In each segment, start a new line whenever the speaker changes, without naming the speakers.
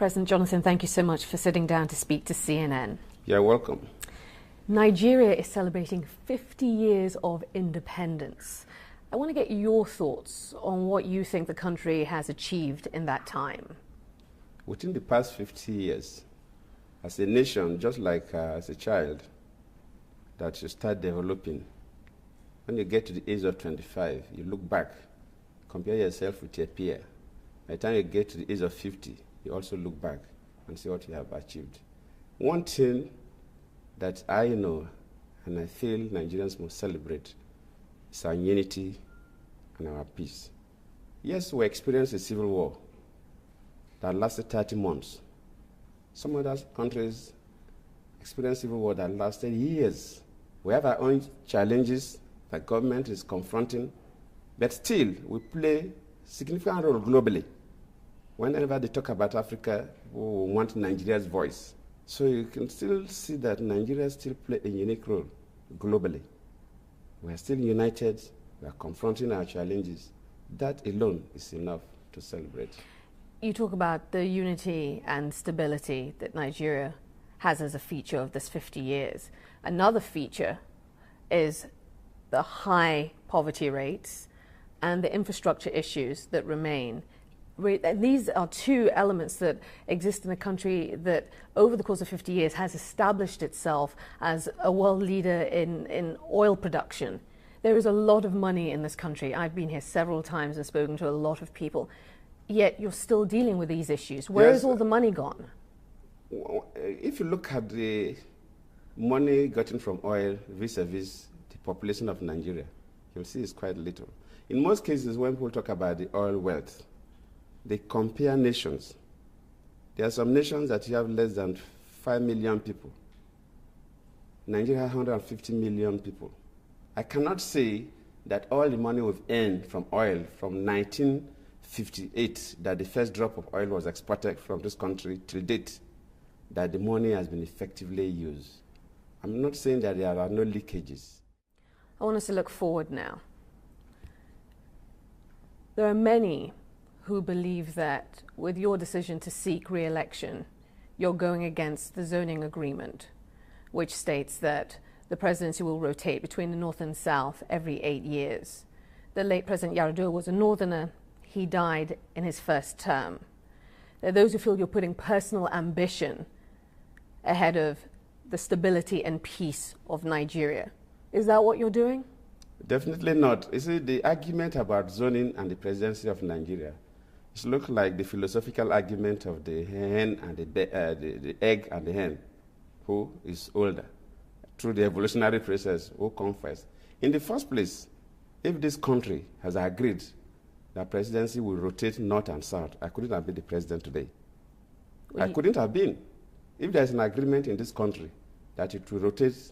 President Jonathan, thank you so much for sitting down to speak to CNN.
You're welcome.
Nigeria is celebrating 50 years of independence. I want to get your thoughts on what you think the country has achieved in that time.
Within the past 50 years, as a nation, just like as a child, that you start developing, when you get to the age of 25, you look back, compare yourself with your peer. By the time you get to the age of 50, you also look back and see what you have achieved. One thing that I know and I feel Nigerians must celebrate is our unity and our peace. Yes, we experienced a civil war that lasted 30 months. Some other countries experienced civil war that lasted years. We have our own challenges that government is confronting, but still we play a significant role globally. Whenever they talk about Africa, we want Nigeria's voice. So you can still see that Nigeria still plays a unique role globally. We are still united, we are confronting our challenges. That alone is enough to celebrate.
You talk about the unity and stability that Nigeria has as a feature of this 50 years. Another feature is the high poverty rates and the infrastructure issues that remain. These are two elements that exist in a country that over the course of 50 years has established itself as a world leader in oil production. There is a lot of money in this country. I've been here several times and spoken to a lot of people, yet you're still dealing with these issues. Where is all the money gone?
If you look at the money gotten from oil vis-a-vis the population of Nigeria, you'll see it's quite little. In most cases, when people talk about the oil wealth, they compare nations. There are some nations that you have less than 5 million people. Nigeria has 150 million people. I cannot say that all the money we've earned from oil from 1958, that the first drop of oil was exported from this country till date, that the money has been effectively used. I'm not saying that there are no leakages.
I want us to look forward now. There are many who believe that with your decision to seek re-election, you're going against the zoning agreement, which states that the presidency will rotate between the North and South every 8 years. The late President Yar'Adua was a Northerner. He died in his first term. There are those who feel you're putting personal ambition ahead of the stability and peace of Nigeria. Is that what you're doing?
Definitely not. You see, the argument about zoning and the presidency of Nigeria, it looks like the philosophical argument of the hen and the egg and the hen, who is older, through the evolutionary process, who comes first. In the first place, if this country has agreed that presidency will rotate north and south, I couldn't have been the president today. I couldn't have been. If there's an agreement in this country that it will rotate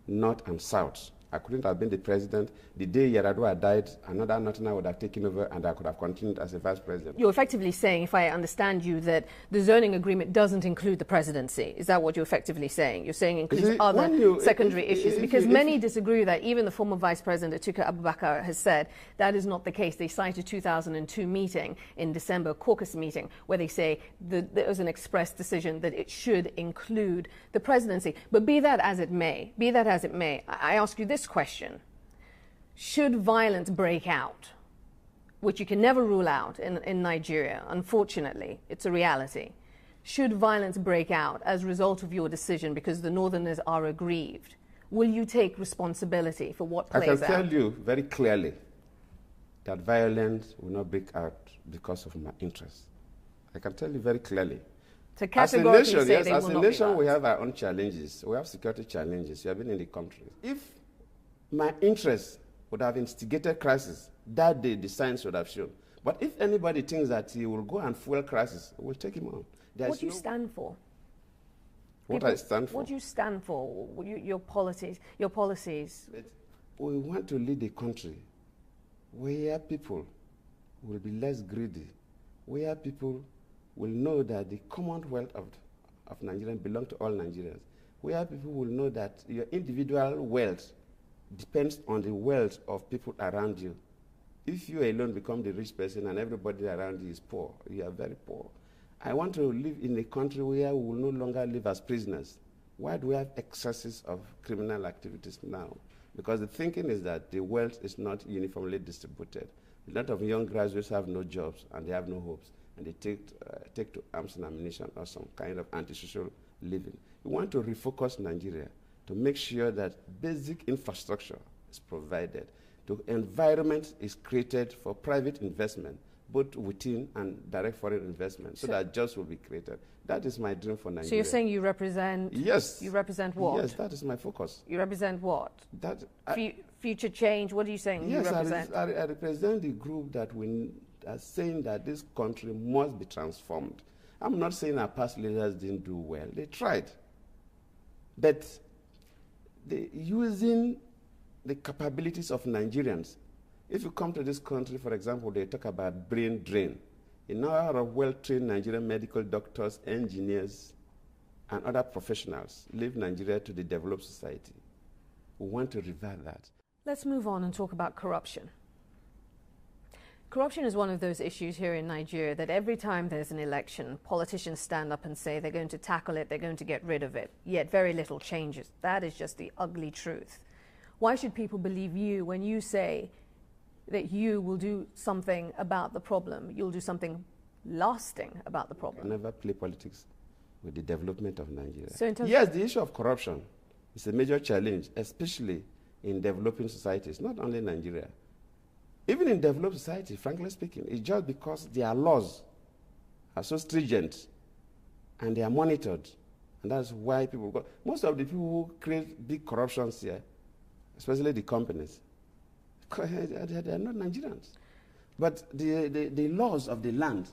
north and south, I couldn't have been the president. The day Yar'Adua died, another Northerner would have taken over and I could have continued as a vice president.
You're effectively saying, if I understand you, that the zoning agreement doesn't include the presidency. Is that what you're effectively saying? You're saying it includes other secondary issues? Because many disagree with that. Even the former vice president, Atiku Abubakar, has said that is not the case. They cite a 2002 meeting in December, caucus meeting, where they say that there was an express decision that it should include the presidency. But be that as it may, I ask you this question. Should violence break out, which you can never rule out in Nigeria, unfortunately, it's a reality. Should violence break out as a result of your decision because the Northerners are aggrieved, will you take responsibility for what plays out?
I can tell you very clearly that violence will not break out because of my interests. I can tell you very clearly.
As a nation,
we have our own challenges. We have security challenges. We have been in the country. If my interests would have instigated crisis, that day the signs would have shown. But if anybody thinks that he will go and fuel crisis, we'll take him on.
What do you stand for?
What I stand for?
What do you stand for? Your policies? Your policies?
We want to lead a country where people will be less greedy, where people will know that the commonwealth of Nigeria belongs to all Nigerians, where people will know that your individual wealth depends on the wealth of people around you. If you alone become the rich person and everybody around you is poor, you are very poor. I want to live in a country where we will no longer live as prisoners. Why do we have excesses of criminal activities now? Because the thinking is that the wealth is not uniformly distributed. A lot of young graduates have no jobs and they have no hopes, and they take to arms and ammunition or some kind of antisocial living. We want to refocus Nigeria to make sure that basic infrastructure is provided, the environment is created for private investment, both within and direct foreign investment, so that jobs will be created. That is my dream for Nigeria.
So you're saying you represent...
Yes.
You represent what?
Yes, that is my focus.
You represent what? Future change? What are you saying you represent?
I represent the group that we are saying that this country must be transformed. I'm not saying our past leaders didn't do well. They tried. But using the capabilities of Nigerians. If you come to this country, for example, they talk about brain drain. A number of well-trained Nigerian medical doctors, engineers, and other professionals leave Nigeria to the developed society. We want to revive that.
Let's move on and talk about corruption. Corruption is one of those issues here in Nigeria that every time there's an election, politicians stand up and say they're going to tackle it, they're going to get rid of it, yet very little changes. That is just the ugly truth. Why should people believe you when you say that you will do something about the problem? You'll do something lasting about the problem.
I never play politics with the development of Nigeria.
So
yes, the issue of corruption is a major challenge, especially in developing societies, not only Nigeria. Even in developed society, frankly speaking, it's just because their laws are so stringent and they are monitored. And that's why people go. Most of the people who create big corruptions here, especially the companies, they are not Nigerians. But the laws of the land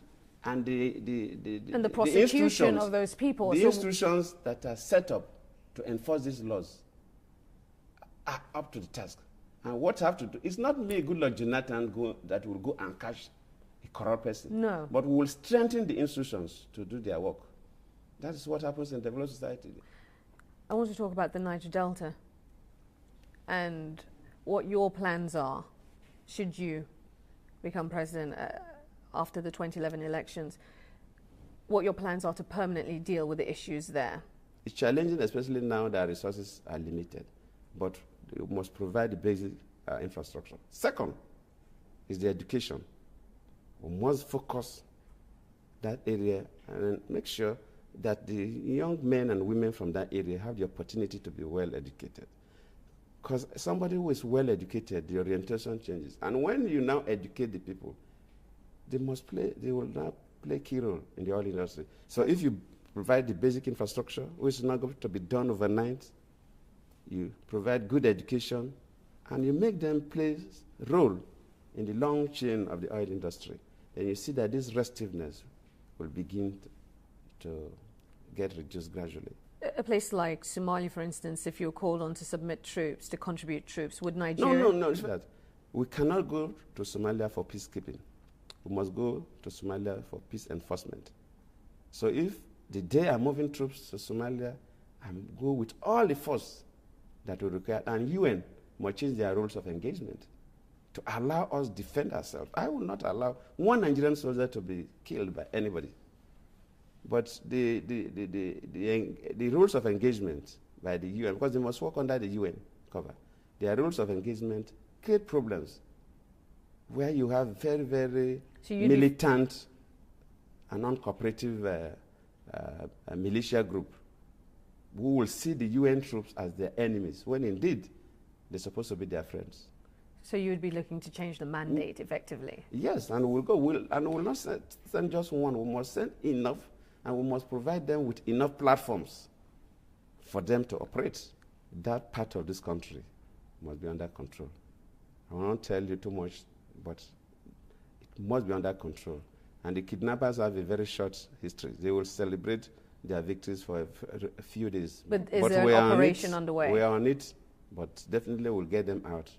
and
the prosecution of those people.
The institutions that are set up to enforce these laws are up to the task. And what I have to do, it's not me, Goodluck Jonathan, that will go and catch a corrupt person.
No.
But we will strengthen the institutions to do their work. That is what happens in developed society.
I want to talk about the Niger Delta and what your plans are should you become president after the 2011 elections, what your plans are to permanently deal with the issues there.
It's challenging, especially now that resources are limited, but you must provide the basic infrastructure. Second is the education. We must focus that area and make sure that the young men and women from that area have the opportunity to be well educated. Because somebody who is well educated, the orientation changes. And when you now educate the people, they will now play a key role in the oil industry. So if you provide the basic infrastructure, which is not going to be done overnight, you provide good education, and you make them play a role in the long chain of the oil industry, then you see that this restiveness will begin to get reduced gradually.
A place like Somalia, for instance, if you're called on to submit troops, to contribute troops, would Nigeria...
No, it's that. We cannot go to Somalia for peacekeeping. We must go to Somalia for peace enforcement. So if the day I'm moving troops to Somalia, I go with all the force that we require, and UN must change their rules of engagement to allow us defend ourselves. I will not allow one Nigerian soldier to be killed by anybody. But the rules of engagement by the UN, because they must work under the UN cover, their rules of engagement create problems where you have very, very militant and non-cooperative militia group who will see the UN troops as their enemies, when indeed they're supposed to be their friends.
So you would be looking to change the mandate effectively?
Yes, and we'll not send just one. We must send enough, and we must provide them with enough platforms for them to operate. That part of this country must be under control. I will not tell you too much, but it must be under control. And the kidnappers have a very short history. They will celebrate their victories for a few days.
But is there an operation underway?
We are on it, but definitely we'll get them out.